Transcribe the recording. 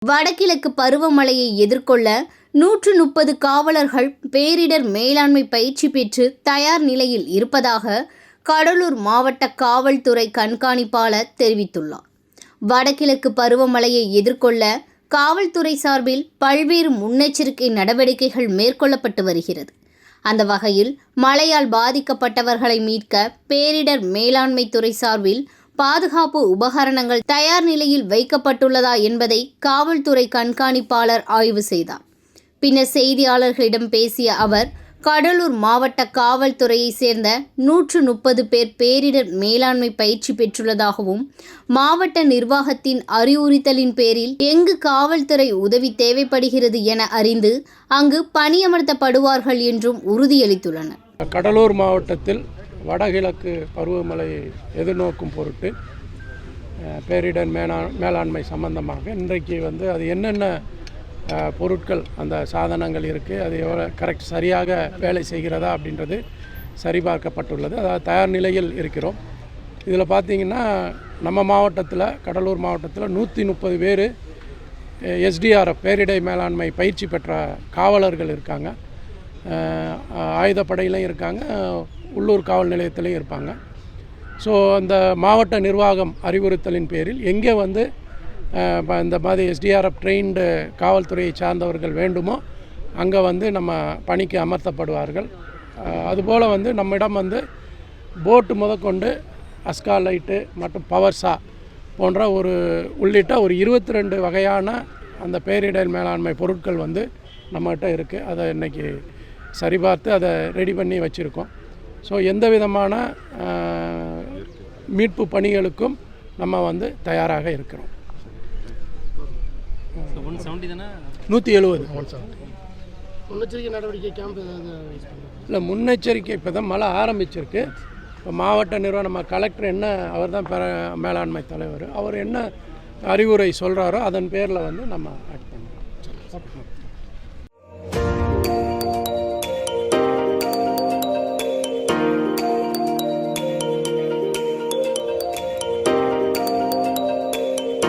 வடகிழக்கு பருவமழையை எதிர்கொள்ள 130 காவலர்கள் பேரிடர் மேலாண்மை பயிற்சி பெற்று தயார் நிலையில் இருப்பதாக கடலூர் மாவட்ட காவல்துறை கண்காணிப்பாளர் தெரிவித்துள்ளார். வடகிழக்கு பருவமழையை எதிர்கொள்ள காவல்துறை சார்பில் பல்வேறு முன்னெச்சரிக்கை நடவடிக்கைகள் மேற்கொள்ளப்பட்டு வருகிறது. அந்த வகையில் மழையால் பாதிக்கப்பட்டவர்களை மீட்க பேரிடர் மேலாண்மை துறை சார்பில் பாதுகாப்பு உபகரணங்கள் தயார் நிலையில் வைக்கப்பட்டுள்ளதா என்பதை காவல்துறை கண்காணிப்பாளர் ஆய்வு செய்தார். பின்னர் செய்தியாளர்களிடம் பேசிய அவர், கடலூர் மாவட்ட காவல்துறையை சேர்ந்த 130 பேர் பேரிடர் மேலாண்மை பயிற்சி பெற்றுள்ளதாகவும், மாவட்ட நிர்வாகத்தின் அறிவுறுத்தலின் பேரில் எங்கு காவல்துறை உதவி தேவைப்படுகிறது என அறிந்து அங்கு பணியமர்த்தப்படுவார்கள் என்றும் உறுதியளித்துள்ளனர். கடலூர் மாவட்டத்தில் வடகிழக்கு பருவமழையை எதிர்நோக்கும் பொருட்டு பேரிடர் மேலாண்மை சம்பந்தமாக இன்றைக்கு அது என்னென்ன பொருட்கள் அந்த சாதனங்கள் இருக்குது, அது எவ்வளோ சரியாக வேலை செய்கிறதா அப்படின்றது சரிபார்க்கப்பட்டுள்ளது. அதாவது தயார் நிலையில் இருக்கிறோம். இதில் பார்த்திங்கன்னா நம்ம மாவட்டத்தில் கடலூர் மாவட்டத்தில் 130 பேர் எஸ்டிஆர்எஃப் பேரிடர் மேலாண்மை பயிற்சி பெற்ற காவலர்கள் இருக்காங்க. ஆயுதப்படையிலையும் இருக்காங்க, உள்ளூர் காவல் நிலையத்திலையும் இருப்பாங்க. ஸோ அந்த மாவட்ட நிர்வாகம் அறிவுறுத்தலின் பேரில் எங்கே இந்த மாதிரி எஸ்டிஆர்எஃப் ட்ரெயின்டு காவல்துறையை சார்ந்தவர்கள் வேண்டுமோ அங்கே நம்ம பணிக்கு அமர்த்தப்படுவார்கள். அதுபோல் நம்மிடம் போட்டு முதற்கொண்டு அஸ்கா லைட்டு மற்றும் பவர்ஸா போன்ற உள்ளிட்ட 22 வகையான அந்த பேரிடர் மேலாண்மை பொருட்கள் நம்மகிட்ட இருக்குது. அதை இன்றைக்கி சரிபார்த்து அதை ரெடி பண்ணி வச்சுருக்கோம். ஸோ எந்த விதமான மீட்பு பணிகளுக்கும் நம்ம தயாராக இருக்கிறோம். 170 முன்னெச்சரிக்கை நடவடிக்கை கேம்ப் இல்லை, முன்னெச்சரிக்கை இப்போ தான் மழை ஆரம்பிச்சிருக்கு. இப்போ மாவட்ட நிர்வாகம் நம்ம கலெக்டர் என்ன, அவர் தான் மேலாண்மை தலைவர், அவர் என்ன அறிவுரை சொல்கிறாரோ அதன் பேரில் நம்ம